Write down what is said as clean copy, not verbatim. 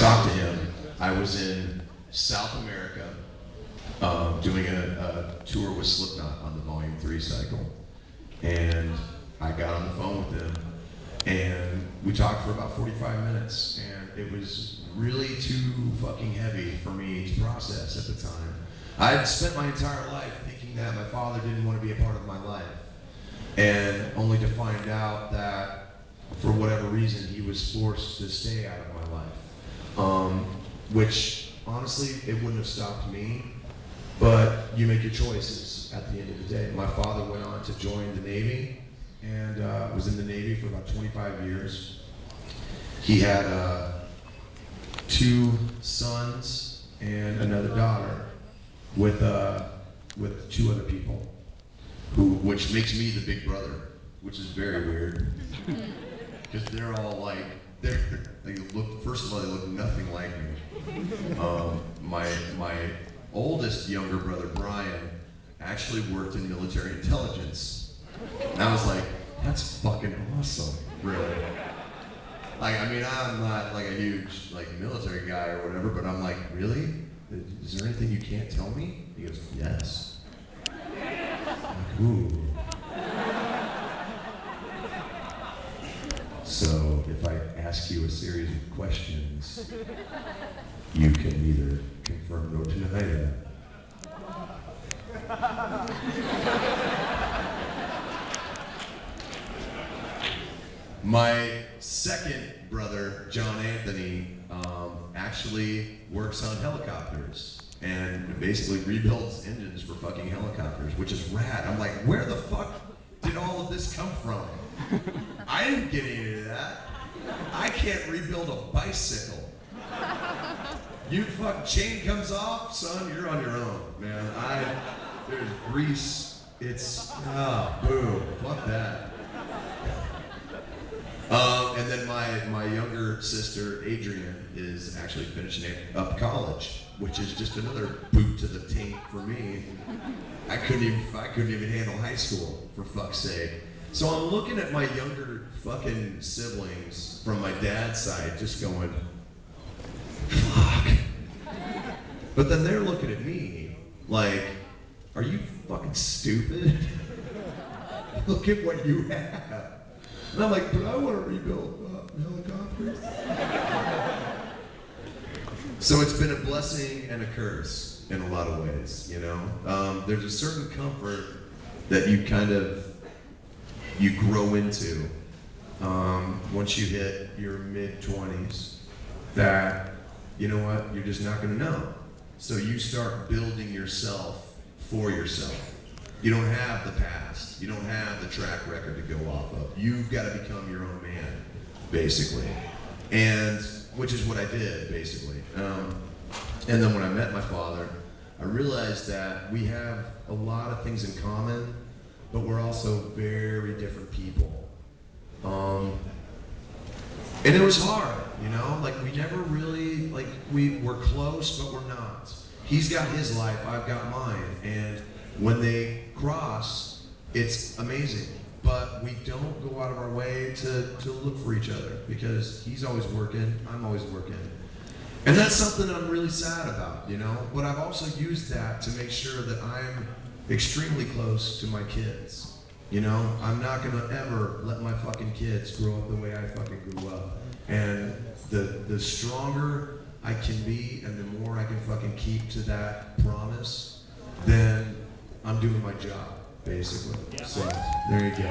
talked to him. I was in South America doing a tour with Slipknot on the Volume 3 cycle. And I got on the phone with him, and we talked for about 45 minutes, and it was really too fucking heavy for me to process at the time. I had spent my entire life thinking that my father didn't want to be a part of my life, and only to find out that for whatever reason he was forced to stay out of my life. Which honestly, it wouldn't have stopped me, but you make your choices at the end of the day. My father went on to join the Navy, and was in the Navy for about 25 years. He had 2 sons and another daughter with 2 other people, which makes me the big brother, which is very weird, because they're all like, they look. First of all, they look nothing like me. My oldest younger brother Brian actually worked in military intelligence, and I was like, that's fucking awesome, really. Like, I mean, I'm not like a huge like military guy or whatever, but I'm like, really? Is there anything you can't tell me? He goes, yes. I'm like, ooh. So if I ask you a series of questions, you can either confirm or deny that. My second brother, John Anthony, actually works on helicopters and basically rebuilds engines for fucking helicopters, which is rad. I'm like, where the fuck did all of this come from? I didn't get any of that. I can't rebuild a bicycle. You fuck, chain comes off, son, you're on your own, man. There's grease, boom, fuck that. And then my younger sister, Adrian, is actually finishing up college, which is just another boot to the taint for me. I couldn't even handle high school, for fuck's sake. So I'm looking at my younger fucking siblings from my dad's side, just going, fuck. But then they're looking at me like, are you fucking stupid? Look at what you have. And I'm like, but I want to rebuild helicopters. So it's been a blessing and a curse in a lot of ways, you know? There's a certain comfort that you grow into once you hit your mid-20s, that, you know what, you're just not gonna know. So you start building yourself for yourself. You don't have the past. You don't have the track record to go off of. You've got to become your own man, basically. And, which is what I did, basically. And then when I met my father, I realized that we have a lot of things in common, but we're also very different people. And it was hard, you know? Like, we never really, like, we're close, but we're not. He's got his life, I've got mine. And when they cross, it's amazing. But we don't go out of our way to look for each other, because he's always working, I'm always working. And that's something I'm really sad about, you know? But I've also used that to make sure that I'm extremely close to my kids. You know, I'm not gonna ever let my fucking kids grow up the way I fucking grew up. And the stronger I can be and the more I can fucking keep to that promise, then I'm doing my job, basically. So, there you go.